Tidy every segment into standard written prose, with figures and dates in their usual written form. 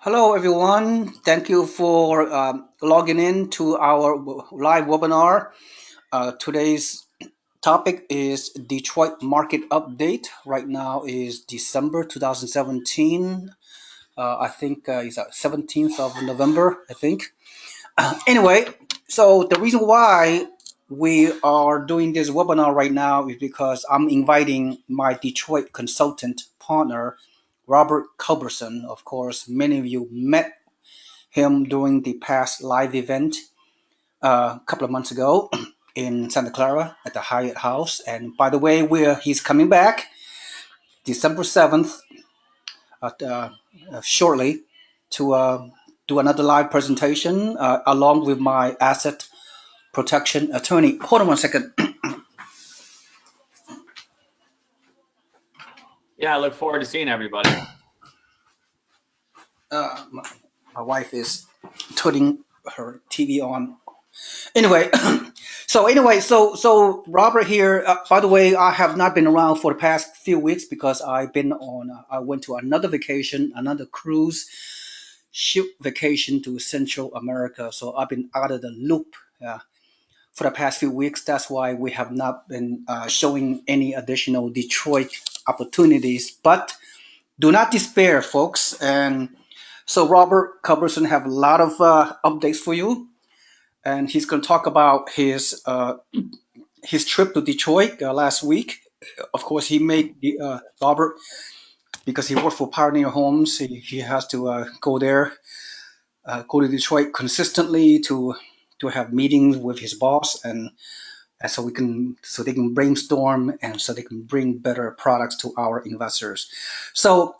Hello, everyone. Thank you for logging in to our live webinar. Today's topic is Detroit market update. Right now is December 2017. I think it's 17th of November, I think. Anyway, so the reason why we are doing this webinar right now is because I'm inviting my Detroit consultant partner, Robert Culberson. Of course, many of you met him during the past live event a couple of months ago in Santa Clara at the Hyatt House. And by the way, he's coming back December 7th shortly to do another live presentation along with my asset protection attorney. Hold on one second. Yeah, I look forward to seeing everybody. My wife is turning her TV on. Anyway, so Robert here. By the way, I have not been around for the past few weeks because I've been on. I went to another vacation, another cruise ship vacation to Central America. So I've been out of the loop for the past few weeks. That's why we have not been showing any additional Detroit opportunities. But do not despair, folks. And so Robert Culberson have a lot of updates for you, and he's going to talk about his trip to Detroit last week. Of course, he made the Robert because he worked for Pioneer Homes. He has to go there, go to Detroit consistently to have meetings with his boss, and so they can brainstorm and so they can bring better products to our investors. So.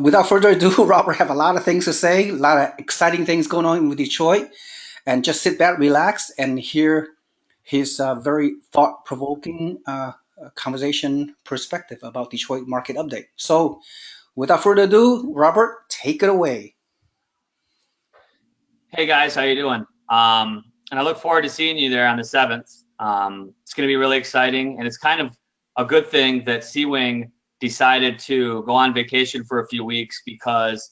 Without further ado, Robert have a lot of things to say, a lot of exciting things going on with Detroit, and just sit back, relax, and hear his very thought-provoking conversation perspective about Detroit market update. So, without further ado, Robert, take it away. Hey guys, how you doing? And I look forward to seeing you there on the 7th. It's going to be really exciting, and it's kind of a good thing that Seewing decided to go on vacation for a few weeks because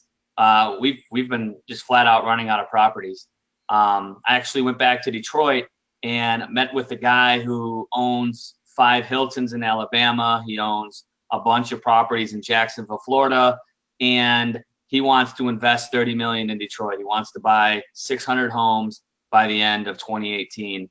we've been just flat out running out of properties. I actually went back to Detroit and met with the guy who owns 5 Hiltons in Alabama. He owns a bunch of properties in Jacksonville, Florida, and he wants to invest 30 million in Detroit. He wants to buy 600 homes by the end of 2018.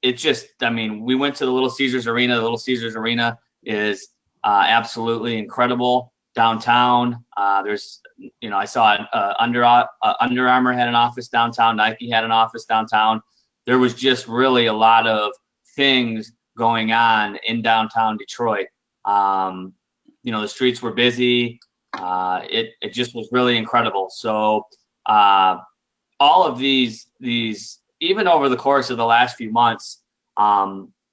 It just, I mean, we went to the Little Caesars Arena. The Little Caesars Arena is absolutely incredible downtown. There's, I saw Under Armour had an office downtown. Nike had an office downtown. There was just really a lot of things going on in downtown Detroit. The streets were busy. It just was really incredible. So all of these even over the course of the last few months,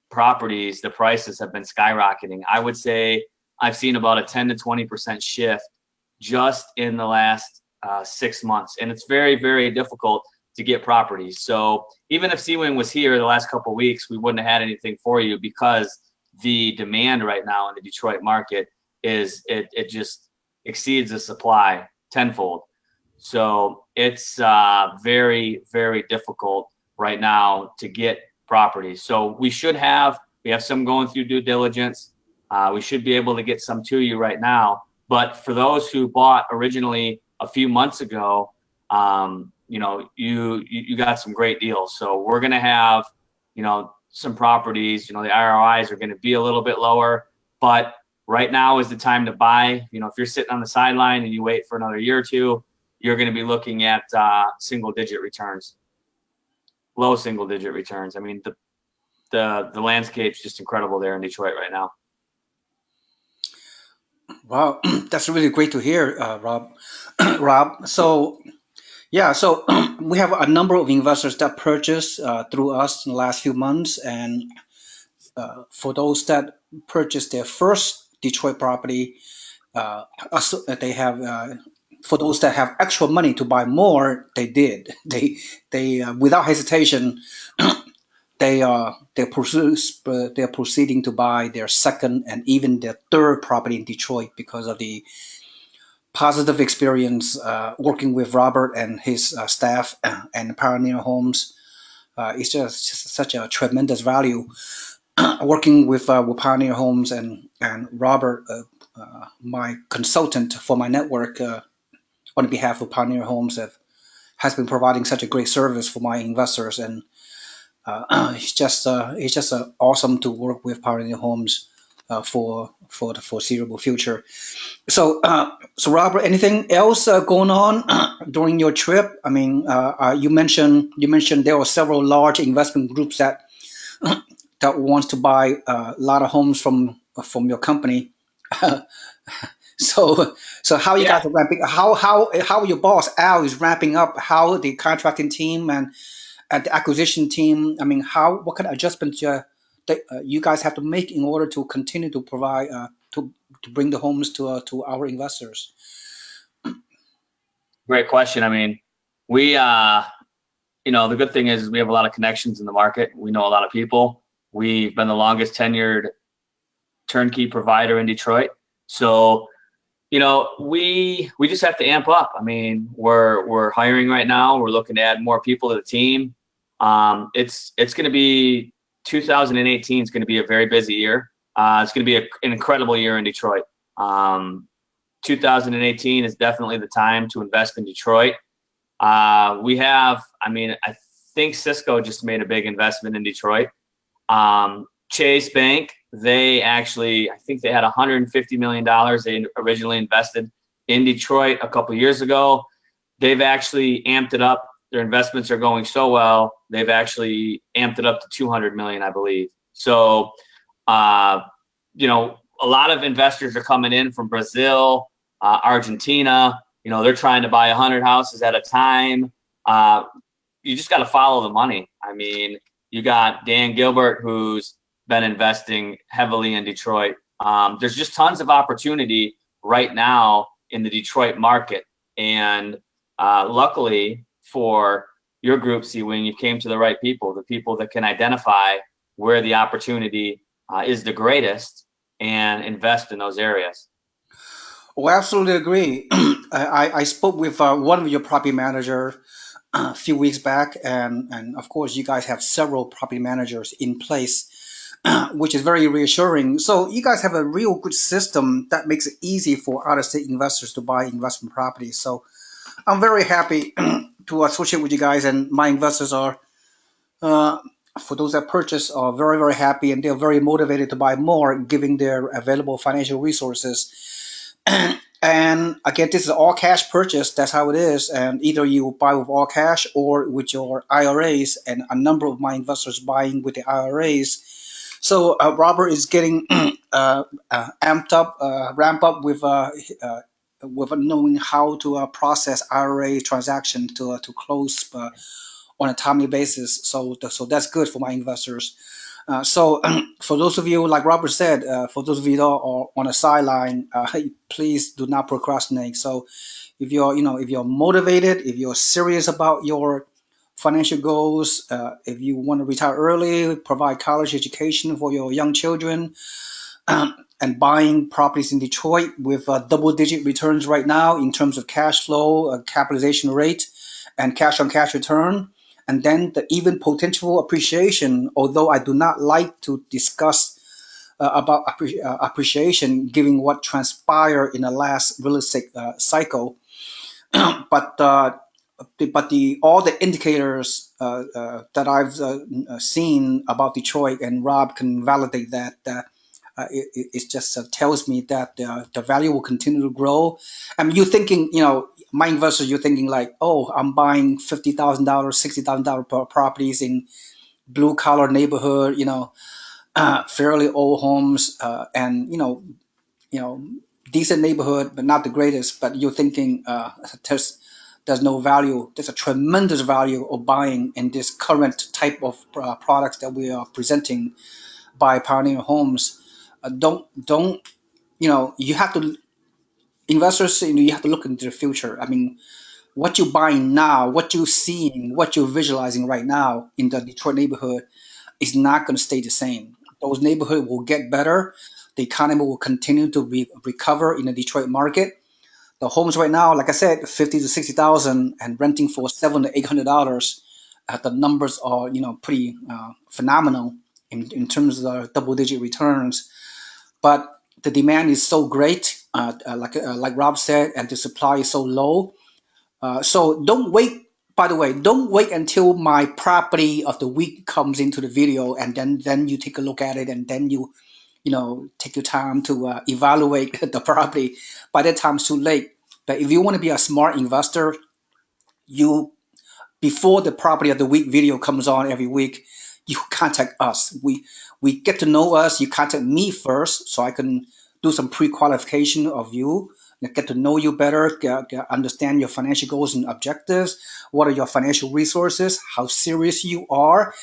properties, the prices have been skyrocketing. I would say I've seen about a 10 to 20% shift just in the last 6 months, and it's very, very difficult to get properties. So even if Seewing was here the last couple of weeks, we wouldn't have had anything for you because the demand right now in the Detroit market is it just exceeds the supply tenfold. So it's very, very difficult right now to get properties. So we have some going through due diligence. We should be able to get some to you right now. But for those who bought originally a few months ago, you got some great deals. So we're going to have, some properties, the ROIs are going to be a little bit lower, but right now is the time to buy. If you're sitting on the sideline and you wait for another year or two, you're going to be looking at single-digit returns, low single-digit returns. I mean, the landscape's just incredible there in Detroit right now. Wow, that's really great to hear, Rob. Rob, so yeah, so we have a number of investors that purchased through us in the last few months, and for those that purchased their first Detroit property, they have for those that have extra money to buy more, they did. They without hesitation, they're proceeding to buy their second and even their third property in Detroit because of the positive experience working with Robert and his staff and Pioneer Homes. It's just such a tremendous value working with Pioneer Homes and Robert, my consultant for my network on behalf of Pioneer Homes, has been providing such a great service for my investors, and it's just awesome to work with Pioneer Homes for the foreseeable future. So Robert, anything else going on during your trip? I mean, you mentioned there were several large investment groups that wants to buy a lot of homes from your company. So so how you Yeah, guys are ramping? How your boss Al is ramping up? How the contracting team and the acquisition team? I mean, how what kind of adjustments that you guys have to make in order to continue to provide to bring the homes to our investors? great question. I mean, we the good thing is we have a lot of connections in the market. We know a lot of people. We've been the longest tenured turnkey provider in Detroit. So, we just have to amp up. I mean, we're hiring right now. We're looking to add more people to the team. It's going to be 2018 is going to be a very busy year. It's going to be an incredible year in Detroit. 2018 is definitely the time to invest in Detroit. I think Cisco just made a big investment in Detroit. Chase Bank, I think they had $150 million they originally invested in Detroit a couple years ago. They've actually amped it up. Their investments are going so well. They've actually amped it up to 200 million, I believe. So, a lot of investors are coming in from Brazil, Argentina. They're trying to buy 100 houses at a time. You just got to follow the money. I mean, you got Dan Gilbert, who's been investing heavily in Detroit. There's just tons of opportunity right now in the Detroit market. And luckily for your group, Seewing, you came to the right people, the people that can identify where the opportunity is the greatest and invest in those areas. Oh, I absolutely agree. I spoke with one of your property manager a few weeks back, and of course, you guys have several property managers in place, which is very reassuring. So you guys have a real good system that makes it easy for out-of-state investors to buy investment properties. So I'm very happy to associate with you guys, and my investors are, uh, for those that purchase, are very, very happy, and they're very motivated to buy more, given their available financial resources. And again, this is all cash purchase. That's how it is. And either you buy with all cash or with your IRAs. And a number of my investors buying with the IRAs. So Robert is getting amped up, ramp up with knowing how to process IRA transaction to close on a timely basis. So that's good for my investors. So for those of you, like Robert said, for those of you that are on a sideline, please do not procrastinate. So if you're motivated, if you're serious about your financial goals, if you want to retire early, provide college education for your young children, and buying properties in Detroit with double-digit returns right now in terms of cash flow, capitalization rate, and cash on cash return, and then the even potential appreciation. Although I do not like to discuss about appreciation, given what transpired in the last real estate cycle, but the all the indicators that I've seen about Detroit, and Rob can validate that. It just tells me that the value will continue to grow. I mean, you're thinking, my investors, you're thinking like, oh, I'm buying $50,000, $60,000 properties in blue collar neighborhood, fairly old homes, and you know, decent neighborhood, but not the greatest. But you're thinking there's no value. There's a tremendous value of buying in this current type of products that we are presenting by Pioneer Homes. Don't you have to investors. You have to look into the future. I mean, what you're buying now, what you're seeing, what you're visualizing right now in the Detroit neighborhood is not going to stay the same. Those neighborhoods will get better. The economy will continue to recover in the Detroit market. The homes right now, like I said, 50 to 60,000 and renting for $700 to $800. The numbers are, pretty phenomenal in terms of the double-digit returns. But the demand is so great, like Rob said, and the supply is so low. So don't wait. By the way, don't wait until my property of the week comes into the video, and then you take a look at it, and then you take your time to evaluate the property. By that time, it's too late. But if you want to be a smart investor, you before the property of the week video comes on every week, you contact us. We get to know us. You contact me first, so I can do some pre-qualification of you, get to know you better, understand your financial goals and objectives. What are your financial resources? How serious you are?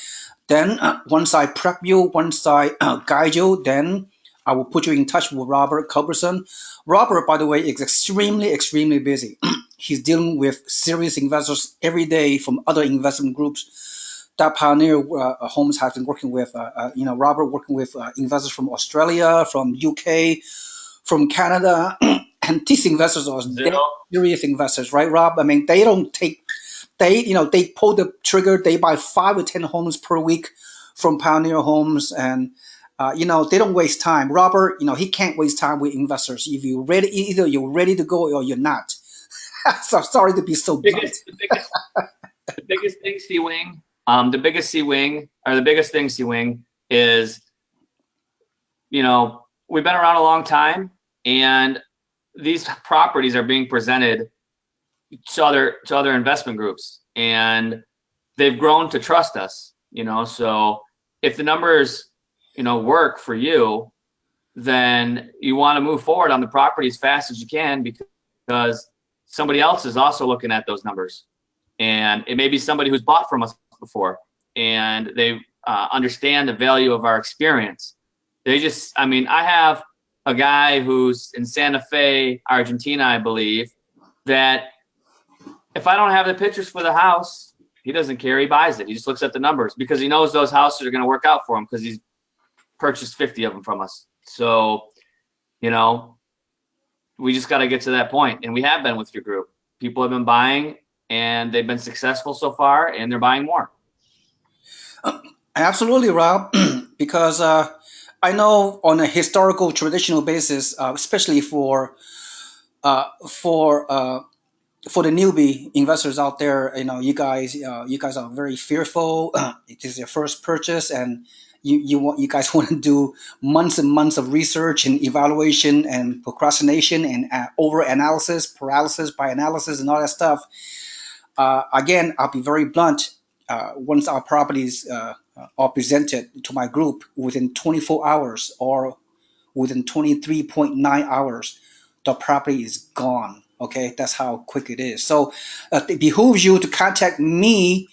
Then once I prep you, once I guide you, then I will put you in touch with Robert Culberson. Robert, by the way, is extremely, extremely busy. He's dealing with serious investors every day from other investment groups. That Pioneer Homes has been working with, Robert working with investors from Australia, from UK, from Canada, and these investors are Zero. serious investors, right, Rob? I mean, they don't take they pull the trigger. They buy 5 or 10 homes per week from Pioneer Homes, and they don't waste time. Robert, he can't waste time with investors. If you're ready, either you're ready to go or you're not. So sorry to be so blunt. The biggest thing, Seewing, the biggest thing, Seewing, is, we've been around a long time, and these properties are being presented to other investment groups, and they've grown to trust us. So if the numbers, work for you, then you want to move forward on the property as fast as you can, because somebody else is also looking at those numbers, and it may be somebody who's bought from us before, and they understand the value of our experience. I have a guy who's in Santa Fe, Argentina, I believe, that if I don't have the pictures for the house, he doesn't care. He buys it. He just looks at the numbers because he knows those houses are going to work out for him because he's purchased 50 of them from us. So, we just got to get to that point, and we have been with your group. People have been buying, and they've been successful so far, and they're buying more. Absolutely, Rob, because I know on a historical, traditional basis, especially uh, for uh, for the newbie investors out there, you guys are very fearful. It is your first purchase, and you guys want to do months and months of research and evaluation and procrastination and over analysis, paralysis by analysis, and all that stuff. Again, I'll be very blunt. Once our properties are presented to my group within 24 hours or within 23.9 hours, the property is gone. Okay, that's how quick it is. So it behooves you to contact me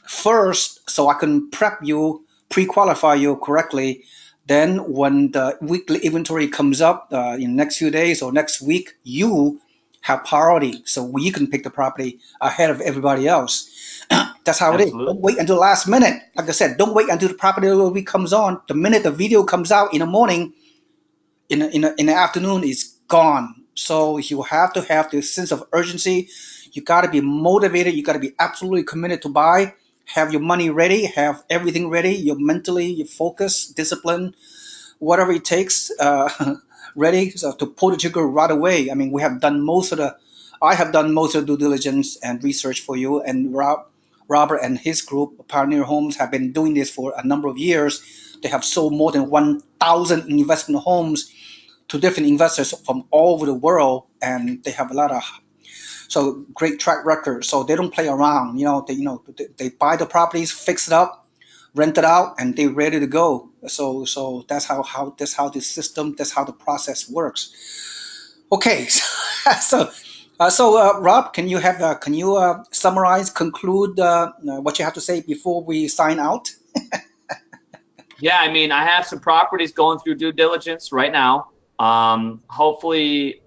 first so I can prep you, pre-qualify you correctly. Then when the weekly inventory comes up in the next few days or next week, you have priority. So you can pick the property ahead of everybody else. That's how it is. Don't Absolutely. wait until the last minute. Like I said, don't wait until the property of the week comes on. The minute the video comes out in the morning, in the afternoon is gone. So you have to have this sense of urgency. You got to be motivated. You got to be absolutely committed to buy. Have your money ready. Have everything ready. You're mentally, your focus, discipline, whatever it takes, ready to pull the trigger right away. I mean, we have done most of the. I have done most of the due diligence and research for you, and Robert and his group, Pioneer Homes, have been doing this for a number of years. They have sold more than 1,000 investment homes to different investors from all over the world, and they have a lot of great track record. So they don't play around. They buy the properties, fix it up, rent it out, and they're ready to go. So that's how this system, that's how the process works. Okay, so. Rob, can you summarize, conclude what you have to say before we sign out? Yeah, I have some properties going through due diligence right now. Hopefully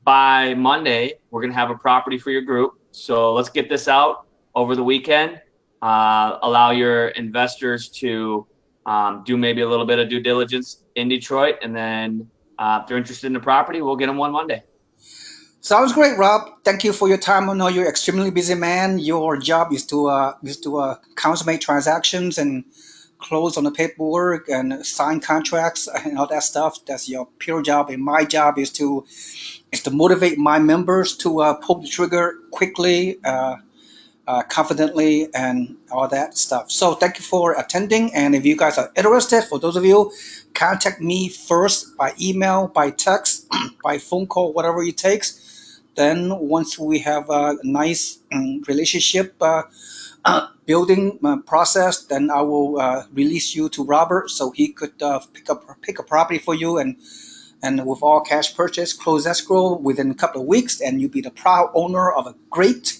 by Monday, we're going to have a property for your group. So let's get this out over the weekend. Allow your investors to do maybe a little bit of due diligence in Detroit. And then if they're interested in the property, we'll get them one Monday. Sounds great, Rob. Thank you for your time. I know you're extremely busy man. Your job is to consummate transactions and close on the paperwork and sign contracts and all that stuff. That's your pure job. And my job is to motivate my members to pull the trigger quickly, confidently, and all that stuff. So thank you for attending. And if you guys are interested, for those of you, contact me first by email, by text, by phone call, whatever it takes. Then once we have a nice relationship building process, then I will release you to Robert so he could pick a property for you and with all cash purchase, close escrow within a couple of weeks, and you'll be the proud owner of a great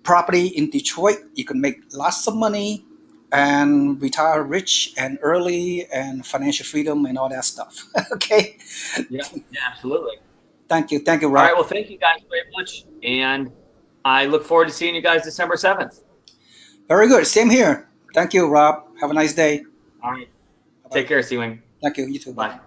property in Detroit. You can make lots of money and retire rich and early and financial freedom and all that stuff. Okay. Yeah, yeah, absolutely. Thank you, All right. Rob. Well, thank you guys very much. And I look forward to seeing you guys December 7th. Very good. Same here. Thank you, Rob. Have a nice day. All right. Bye bye. Take care, Seewing. Thank you. You too. Bye. Bye.